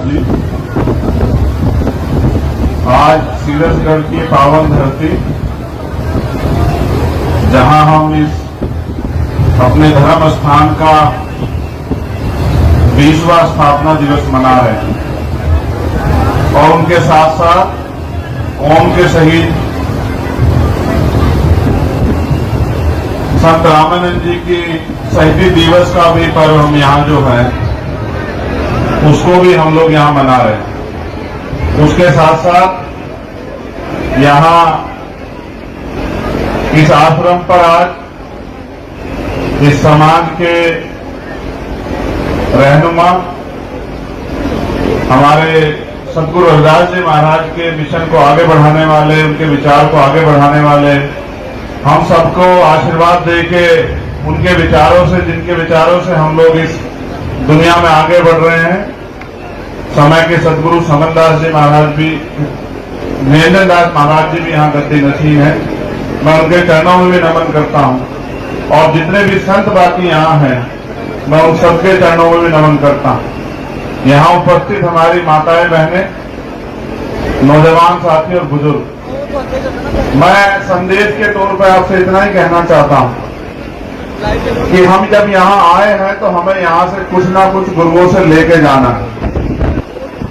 जी, आज सीरसगढ़ की पावन धरती, जहां हम इस अपने धर्म स्थान का 20वां स्थापना दिवस मना रहे हैं और उनके साथ साथ कौम के शहीद संत रामानंद जी की शहीदी दिवस का भी पर्व हम यहाँ जो है उसको भी हम लोग यहाँ मना रहे हैं। उसके साथ साथ यहाँ इस आश्रम पर आज इस समाज के रहनुमा हमारे सतगुरु रविदास जी महाराज के मिशन को आगे बढ़ाने वाले, उनके विचार को आगे बढ़ाने वाले, हम सबको आशीर्वाद देके उनके विचारों से, जिनके विचारों से हम लोग इस दुनिया में आगे बढ़ रहे हैं, समय के सतगुरु समनदास जी महाराज भी, निरंजन दास महाराज जी भी यहाँ गद्दी नशीन है। मैं उनके चरणों में भी नमन करता हूँ और जितने भी संत बाकी यहाँ हैं मैं उन सबके चरणों में भी नमन करता हूँ। यहाँ उपस्थित हमारी माताएं, बहनें, नौजवान साथी और बुजुर्ग, मैं संदेश के तौर पर आपसे इतना ही कहना चाहता हूँ कि हम जब यहाँ आए हैं तो हमें यहाँ से कुछ ना कुछ गुरुओं से लेके जाना है।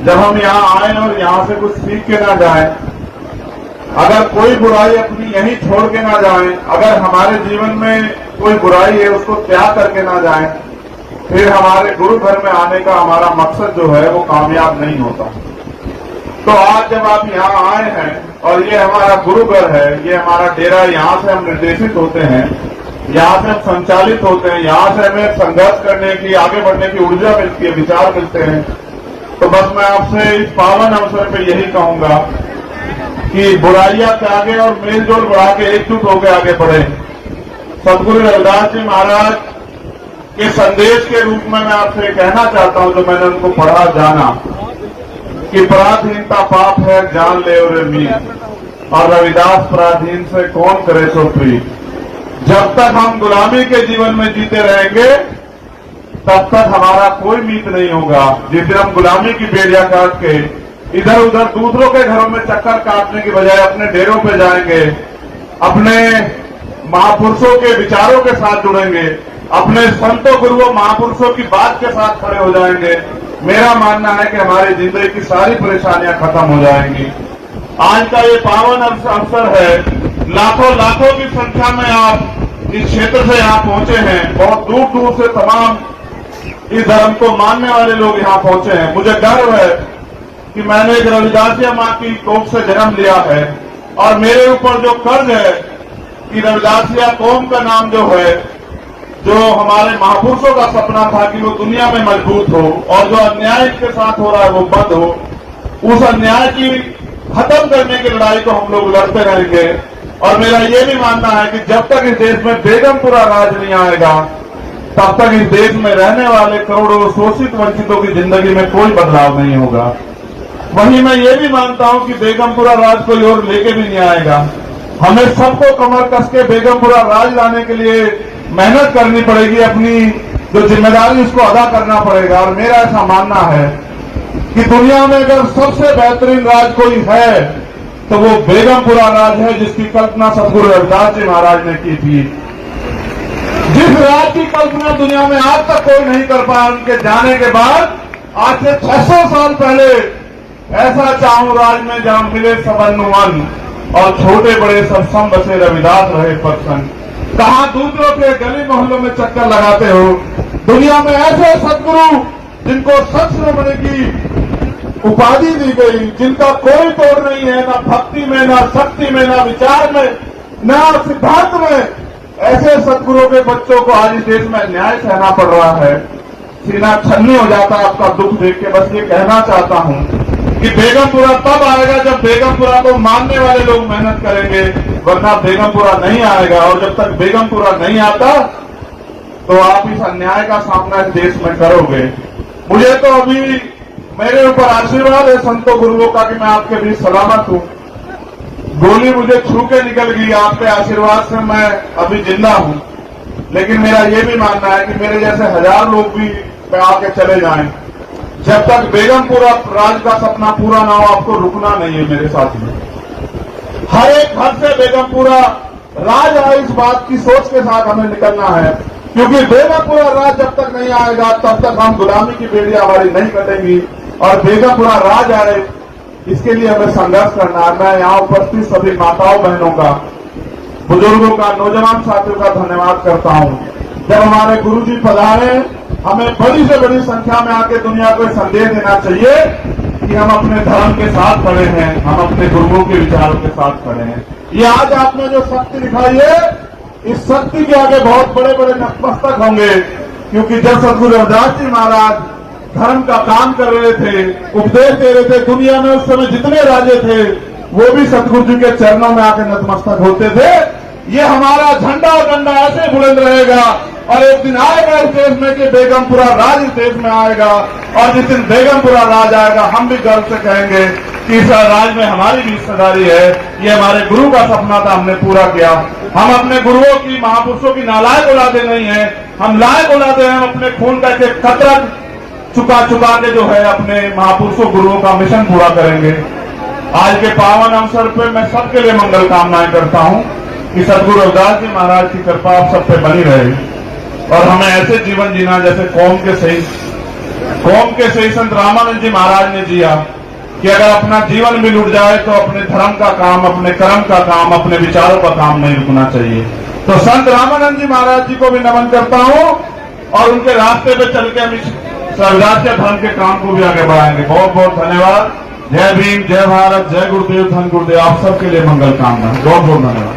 जब हम यहाँ आए और यहाँ से कुछ सीख के ना जाए, अगर कोई बुराई अपनी यहीं छोड़ के ना जाए, अगर हमारे जीवन में कोई बुराई है उसको त्याग करके ना जाए, फिर हमारे गुरु घर में आने का हमारा मकसद जो है वो कामयाब नहीं होता। तो आज जब आप यहाँ आए हैं और ये हमारा गुरु घर है, ये हमारा डेरा, यहाँ से हम निर्देशित होते हैं, यहाँ से हम संचालित होते हैं, यहाँ से हमें संघर्ष करने की, आगे बढ़ने की ऊर्जा मिलती है, विचार मिलते हैं। तो बस मैं आपसे इस पावन अवसर पे यही कहूंगा कि बुराइयां त्यागे और मेलजोल बढ़ा के एकजुट होकर आगे बढ़े। सतगुरु रविदास जी महाराज के संदेश के रूप में मैं आपसे कहना चाहता हूं, जो मैंने उनको पढ़ा, जाना, कि पराधीनता पाप है जान ले और मीत, और रविदास पराधीन से कौन करे सो प्रीत। जब तक हम गुलामी के जीवन में जीते रहेंगे तब तक हमारा कोई मीत नहीं होगा। जिस दिन हम गुलामी की बेड़ियां काट के इधर उधर दूसरों के घरों में चक्कर काटने की बजाय अपने डेरों पे जाएंगे, अपने महापुरुषों के विचारों के साथ जुड़ेंगे, अपने संतों गुरुओं महापुरुषों की बात के साथ खड़े हो जाएंगे, मेरा मानना है कि हमारी जिंदगी की सारी परेशानियां खत्म हो जाएंगी। आज का ये पावन अवसर है, लाखों लाखों की संख्या में आप इस क्षेत्र से यहाँ पहुंचे हैं, बहुत दूर दूर से तमाम इस धर्म को मानने वाले लोग यहाँ पहुंचे हैं। मुझे गर्व है कि मैंने एक रविदासिया माँ की कोख से जन्म लिया है और मेरे ऊपर जो कर्ज है कि रविदासिया कौम का नाम जो है, जो हमारे महापुरुषों का सपना था कि वो दुनिया में मजबूत हो और जो अन्याय इसके साथ हो रहा है वो बंद हो, उस अन्याय की खत्म करने की लड़ाई को हम लोग लड़ते रहेंगे। और मेरा ये भी मानना है कि जब तक इस देश में बेगमपुरा राज नहीं आएगा तब तक इस देश में रहने वाले करोड़ों शोषित वंचितों की जिंदगी में कोई बदलाव नहीं होगा। वहीं मैं ये भी मानता हूं कि बेगमपुरा राज कोई और लेके भी नहीं आएगा। हमें सबको कमर कस के बेगमपुरा राज लाने के लिए मेहनत करनी पड़ेगी, अपनी जो जिम्मेदारी उसको अदा करना पड़ेगा। और मेरा ऐसा मानना है कि दुनिया में अगर सबसे बेहतरीन राज कोई है तो वो बेगमपुरा राज है, जिसकी कल्पना सतगुरु रविदास जी महाराज ने की थी। जिस राज की कल्पना दुनिया में आज तक कोई नहीं कर पाया, उनके जाने के बाद आज से 600 साल पहले ऐसा चाहूं राज में जहां मिले सबनुवन और छोटे बड़े सब सम बसे रविदास रहे प्रसन्न। कहां दूसरों के गली मोहल्लों में चक्कर लगाते हो, दुनिया में ऐसे सदगुरु जिनको सत श्रोमणी की उपाधि दी गई, जिनका कोई तोड़ नहीं है, ना भक्ति में, ना शक्ति में, ना विचार में, ना सिद्धांत में, ऐसे सदगुरुओं के बच्चों को आज इस देश में अन्याय सहना पड़ रहा है। सीना छन्नी हो जाता है आपका दुख देख के। बस ये कहना चाहता हूं कि बेगमपुरा तब आएगा जब बेगमपुरा को मानने वाले लोग मेहनत करेंगे, वरना बेगमपुरा नहीं आएगा। और जब तक बेगमपुरा नहीं आता तो आप इस अन्याय का सामना इस देश में करोगे। मुझे तो अभी मेरे ऊपर आशीर्वाद है संतों गुरुओं का कि मैं आपके बीच सलामत हूं। गोली मुझे छू के निकल गई, आपके आशीर्वाद से मैं अभी जिंदा हूं। लेकिन मेरा ये भी मानना है कि मेरे जैसे 1000 लोग भी पे आके चले जाएं, जब तक बेगमपुरा राज का सपना पूरा ना हो आपको रुकना नहीं है मेरे साथियों। हर एक घर से बेगमपुरा राज आए इस बात की सोच के साथ हमें निकलना है, क्योंकि बेगमपुरा राज जब तक नहीं आएगा तब तक हम गुलामी की बेड़ियां हमारी नहीं कटेंगी और बेगमपुरा राज आए इसके लिए हमें संघर्ष करना है। मैं यहां उपस्थित सभी माताओं बहनों का, बुजुर्गों का, नौजवान साथियों का धन्यवाद करता हूं। जब हमारे गुरुजी पधारे हमें बड़ी से बड़ी संख्या में आके दुनिया को संदेश देना चाहिए कि हम अपने धर्म के साथ खड़े हैं, हम अपने गुरुओं के विचारों के साथ खड़े हैं। ये आज आपने जो शक्ति दिखाई है, इस शक्ति के आगे बहुत बड़े बड़े नतमस्तक होंगे, क्योंकि जब सदगुरु रविदास जी महाराज धर्म का काम कर रहे थे, उपदेश दे रहे थे, दुनिया में उस समय जितने राजे थे वो भी सतगुरु जी के चरणों में आके नतमस्तक होते थे। ये हमारा झंडा और डंडा ऐसे बुलंद रहेगा और एक दिन आएगा इस देश में कि बेगमपुरा राज इस देश में आएगा, और जिस दिन बेगमपुरा राज आएगा हम भी गर्व से कहेंगे कि इस राज में हमारी भी हिस्सेदारी है। ये हमारे गुरु का सपना था, हमने पूरा किया। हम अपने गुरुओं की, महापुरुषों की नालायक औलादे नहीं है, हम लायक औलादे हैं। हम अपने खून का एक कतरा चुका चुका के जो है अपने महापुरुषों गुरुओं का मिशन पूरा करेंगे। आज के पावन अवसर पर मैं सबके लिए मंगल कामनाएं करता हूं कि सदगुरु रविदास जी महाराज की कृपा आप सब पे बनी रहे और हमें ऐसे जीवन जीना जैसे कौम के सही संत रामानंद जी महाराज ने जिया, कि अगर अपना जीवन भी लुट जाए तो अपने धर्म का काम, अपने कर्म का काम, अपने विचारों का काम नहीं रुकना चाहिए। तो संत रामानंद जी महाराज जी को भी नमन करता हूं और उनके रास्ते पे चल के हम इस रविदास के धर्म के काम को भी आगे बढ़ाएंगे। बहुत बहुत धन्यवाद। जय भीम, जय भारत, जय गुरुदेव, धन गुरुदेव। आप सबके लिए मंगल कामना। बहुत बहुत धन्यवाद।